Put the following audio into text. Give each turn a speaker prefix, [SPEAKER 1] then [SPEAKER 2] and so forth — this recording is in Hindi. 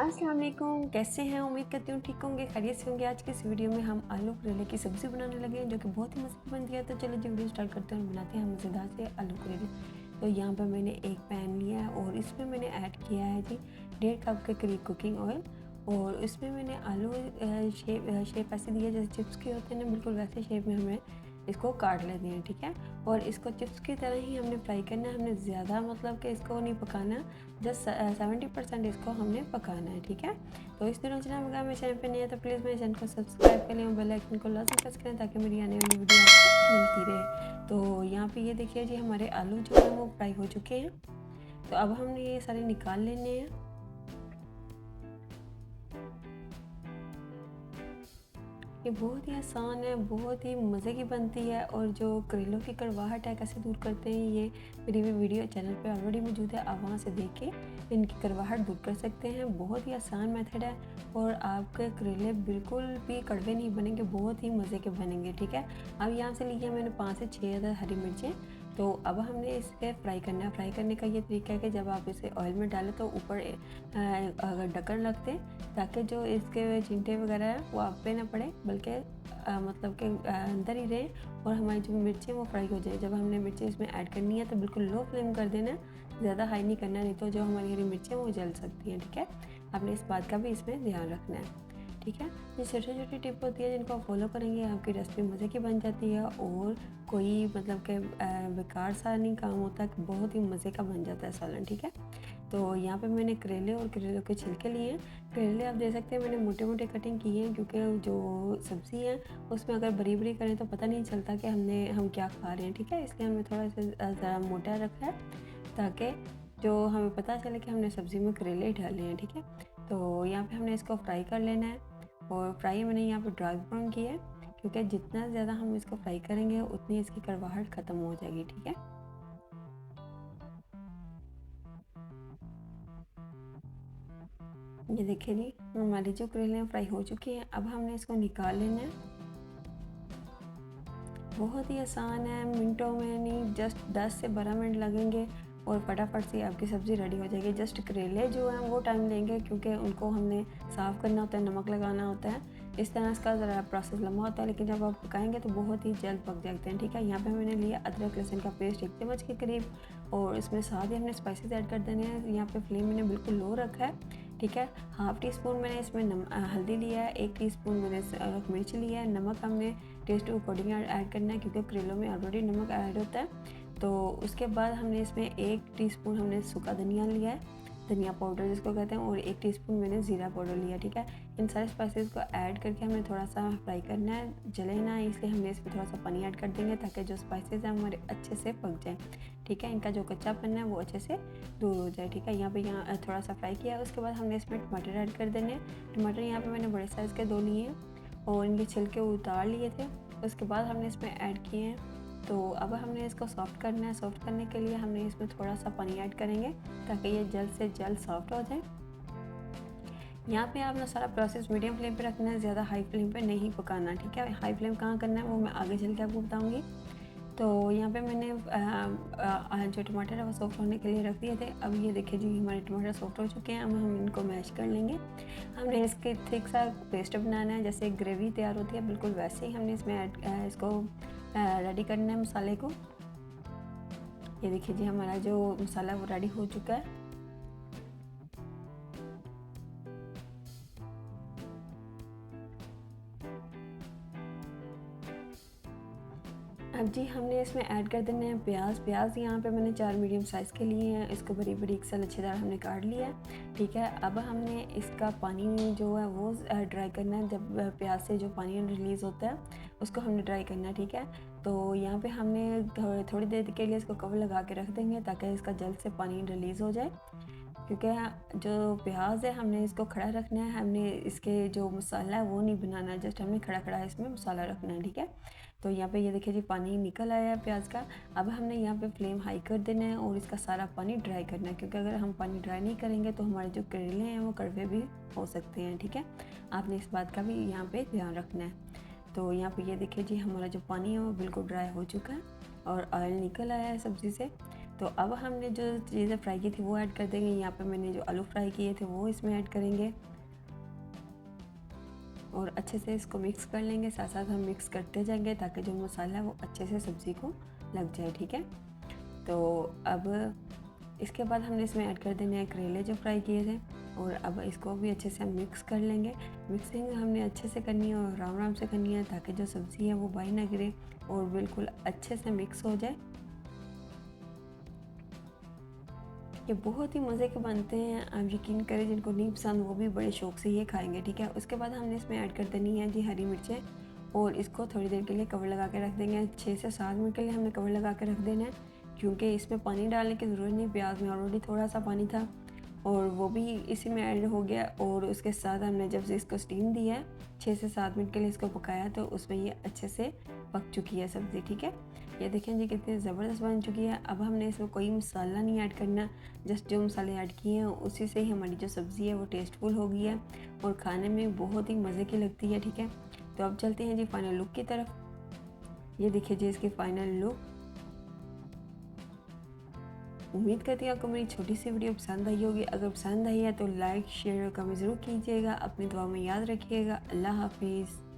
[SPEAKER 1] अस्सलाम वालेकुम, कैसे हैं? उम्मीद करती हूँ ठीक होंगे, खैरियत से होंगे। आज की इस वीडियो में हम आलू करेले की सब्ज़ी बनाने लगे हैं जो कि बहुत ही मज़े की बनती है। तो चलो जी वीडियो स्टार्ट करते हैं और बनाते हैं हम मज़ेदार से आलू करेले। तो यहाँ पर मैंने एक पैन लिया है और इसमें मैंने ऐड किया है जी 1.5 कप के करीब कुकिंग ऑयल। और इसमें मैंने आलू शेप ऐसे दिया जैसे चिप्स के होते हैं ना, बिल्कुल वैसे शेप में हमें इसको काट लेते हैं, ठीक है। और इसको चिप्स की तरह ही हमने फ्राई करना है, हमने ज़्यादा मतलब कि इसको नहीं पकाना, जस्ट 70% इसको हमने पकाना है, ठीक है। तो इस दिनों चैनल अगर मेरे चैनल पे नहीं है तो प्लीज़ मेरे चैनल को सब्सक्राइब कर लें और बेल आइकन को लाजमी प्रेस करें ताकि मेरी आने वाली वीडियो आपको मिलती रहे। तो यहाँ पे ये देखिए जी हमारे आलू जो है वो फ्राई हो चुके हैं। तो अब हमने ये सारे निकाल लेने हैं। ये बहुत ही आसान है, बहुत ही मज़े की बनती है और जो करेलों की कड़वाहट है कैसे दूर करते हैं, ये मेरी भी वीडियो चैनल पे ऑलरेडी मौजूद है। आप वहाँ से देख के इनकी कड़वाहट दूर कर सकते हैं। बहुत ही आसान मेथड है और आपके करेले बिल्कुल भी कड़वे नहीं बनेंगे, बहुत ही मज़े के बनेंगे, ठीक है। अब यहाँ से लिया मैंने 5 से 6 अदद हरी मिर्चें। तो अब हमने इसे फ्राई करना है। फ्राई करने का ये तरीका है कि जब आप इसे ऑयल में डालें तो ऊपर अगर ढक्कन रख दें ताकि जो इसके चिंटे वगैरह हैं वो आप पे ना पड़े, बल्कि मतलब कि अंदर ही रहे और हमारी जो मिर्चें वो फ्राई हो जाए। जब हमने मिर्चें इसमें ऐड करनी है तो बिल्कुल लो फ्लेम कर देना, ज़्यादा हाई नहीं करना, नहीं तो जो हमारी हरी मिर्चें वो जल सकती हैं, ठीक है। आपने इस बात का भी इसमें ध्यान रखना है, ठीक है। ये छोटी छोटी टिप होती है जिनको आप फॉलो करेंगे आपकी रेसिपी मज़े की बन जाती है और कोई मतलब कि बेकार सा नहीं काम होता, बहुत ही मज़े का बन जाता है सालन, ठीक है। तो यहाँ पे मैंने करेले और करेलों के छिलके लिए हैं। करेले आप दे सकते हैं मैंने मोटे मोटे कटिंग की हैं, क्योंकि जो सब्ज़ी है उसमें अगर बड़ी बड़ी करें तो पता नहीं चलता कि हम क्या खा रहे हैं, ठीक है। इसलिए हमने थोड़ा सा ज़रा मोटा रखा है ताकि जो हमें पता चले कि हमने सब्ज़ी में करेले डाले हैं, ठीक है। तो यहाँ पे हमने इसको फ्राई कर लेना है और फ्राई मैंने यहाँ पे डार्क ब्राउन किया है, क्योंकि जितना ज़्यादा हम इसको फ्राई करेंगे उतनी इसकी कड़वाहट ख़त्म हो जाएगी, ठीक है। ये देखिए जी हमारी जो करेले फ्राई हो चुकी हैं। अब हमने इसको निकाल लेना है। बहुत ही आसान है, मिनटों में नहीं, जस्ट 10 से 12 मिनट लगेंगे और फटाफट से आपकी सब्ज़ी रेडी हो जाएगी। जस्ट करेले जो हैं वो टाइम लेंगे क्योंकि उनको हमने साफ़ करना होता है, नमक लगाना होता है, इस तरह इसका ज़रा प्रोसेस लंबा होता है, लेकिन जब आप पकाएंगे तो बहुत ही जल्द पक जाते हैं, ठीक है। यहाँ पे मैंने लिया अदरक लहसुन का पेस्ट 1 चम्मच के करीब और इसमें साथ ही हमने स्पाइसेस ऐड कर देने हैं। यहाँ पे फ्लेम मैंने बिल्कुल लो रखा है, ठीक है। हाफ़ टी स्पून मैंने इसमें हल्दी लिया है, 1 टीस्पून मैंने मिर्च लिया है, नमक हमने टेस्ट के अकॉर्डिंग ऐड करना है क्योंकि करेलों में ऑलरेडी नमक ऐड होता है। तो उसके बाद हमने इसमें 1 टीस्पून हमने सूखा धनिया लिया है, धनिया पाउडर जिसको कहते हैं, और 1 टीस्पून मैंने ज़ीरा पाउडर लिया, ठीक है। इन सारे स्पाइसेस को ऐड करके हमें थोड़ा सा फ्राई करना है, जले ना, इसलिए हमने इसमें थोड़ा सा पानी ऐड कर देंगे ताकि जो स्पाइसेस हैं हमारे अच्छे से पक जाए, ठीक है। इनका जो कच्चापन है वो अच्छे से दूर हो जाए, ठीक है। यहाँ थोड़ा सा फ्राई किया, उसके बाद हमने इसमें टमाटर ऐड कर देने हैं। टमाटर यहाँ पर मैंने बड़े साइज़ के 2 लिए हैं और इनके छिलके उतार लिए थे, उसके बाद हमने इसमें ऐड किए हैं। तो अब हमने इसको सॉफ्ट करना है। सॉफ्ट करने के लिए हमने इसमें थोड़ा सा पानी ऐड करेंगे ताकि ये जल्द से जल्द सॉफ्ट हो जाए। यहाँ पे आपने सारा प्रोसेस मीडियम फ्लेम पे रखना है, ज़्यादा हाई फ्लेम पे नहीं पकाना, ठीक है। हाई फ्लेम कहाँ करना है वो मैं आगे चल के आपको बताऊँगी। तो यहाँ पे मैंने जो टमाटर है वो सॉफ्ट होने के लिए रख दिए थे। अब ये देखिए जी हमारे टमाटर सॉफ्ट हो चुके हैं। अब हम इनको मैश कर लेंगे। हमने इसके थिक सा पेस्ट बनाना है, जैसे ग्रेवी तैयार होती है बिल्कुल वैसे ही हमने इसमें इसको रेडी करना है मसाले को। ये देखिए जी हमारा जो मसाला वो रेडी हो चुका है। अब जी हमने इसमें ऐड कर देने हैं प्याज यहाँ पे मैंने 4 मीडियम साइज़ के लिए हैं, इसको बड़ी बड़ी एक सलाददार हमने काट लिया है, ठीक है। अब हमने इसका पानी जो है वो ड्राई करना है। जब प्याज से जो पानी रिलीज़ होता है उसको हमने ड्राई करना है, ठीक है। तो यहाँ पे हमने थोड़ी देर के लिए इसको कवर लगा के रख देंगे ताकि इसका जल्द से पानी रिलीज़ हो जाए, क्योंकि जो प्याज है हमने इसको खड़ा रखना है, हमने इसके जो मसाला है वो नहीं बनाना है, जस्ट हमने खड़ा खड़ा इसमें मसाला रखना है, ठीक है। तो यहाँ पे ये देखिए जी पानी निकल आया है प्याज का। अब हमने यहाँ पे फ्लेम हाई कर देना है और इसका सारा पानी ड्राई करना है, क्योंकि अगर हम पानी ड्राई नहीं करेंगे तो हमारे जो करेले हैं वो कड़वे भी हो सकते हैं, ठीक है। आपने इस बात का भी यहाँ पे ध्यान रखना है। तो यहाँ पे ये देखिए जी हमारा जो पानी है वो बिल्कुल ड्राई हो चुका है और ऑयल निकल आया है सब्ज़ी से। तो अब हमने जो चीज़ें फ्राई की थी वो ऐड कर देंगे। यहाँ पे मैंने जो आलू फ्राई किए थे वो इसमें ऐड करेंगे और अच्छे से इसको मिक्स कर लेंगे। साथ साथ हम मिक्स करते जाएंगे ताकि जो मसाला है वो अच्छे से सब्ज़ी को लग जाए, ठीक है। तो अब इसके बाद हमने इसमें ऐड कर देने हैं करेले जो फ्राई किए थे और अब इसको भी अच्छे से हम मिक्स कर लेंगे। मिक्सिंग हमने अच्छे से करनी है और आराम आराम से करनी है ताकि जो सब्ज़ी है वो बाहर ना गिरे और बिल्कुल अच्छे से मिक्स हो जाए। ये बहुत ही मज़े के बनते हैं, आप यकीन करें जिनको नहीं पसंद वो भी बड़े शौक़ से ये खाएंगे, ठीक है। उसके बाद हमने इसमें ऐड कर देनी है जी हरी मिर्चें और इसको थोड़ी देर के लिए कवर लगा के रख देंगे। 6 से 7 मिनट के लिए हमने कवर लगा के रख देना है क्योंकि इसमें पानी डालने की ज़रूरत नहीं, प्याज में ऑलरेडी थोड़ा सा पानी था और वो भी इसी में ऐड हो गया। और उसके साथ हमने जब से इसको स्टीम दिया है 6 से 7 मिनट के लिए इसको पकाया तो उसमें ये अच्छे से पक चुकी है सब्ज़ी, ठीक है। ये देखें जी कितनी ज़बरदस्त बन चुकी है। अब हमने इसमें कोई मसाला नहीं ऐड करना, जस्ट जो मसाले ऐड किए हैं उसी से ही हमारी जो सब्ज़ी है वो टेस्टफुल हो गई है और खाने में बहुत ही मज़े की लगती है, ठीक है। तो अब चलते हैं जी फाइनल लुक की तरफ। ये देखिए जी इसकी फ़ाइनल लुक। उम्मीद करती हूँ आपको मेरी छोटी सी वीडियो पसंद आई होगी। अगर पसंद आई है तो लाइक शेयर और कमेंट ज़रूर कीजिएगा। अपनी दुआ में याद रखिएगा। अल्लाह हाफिज़।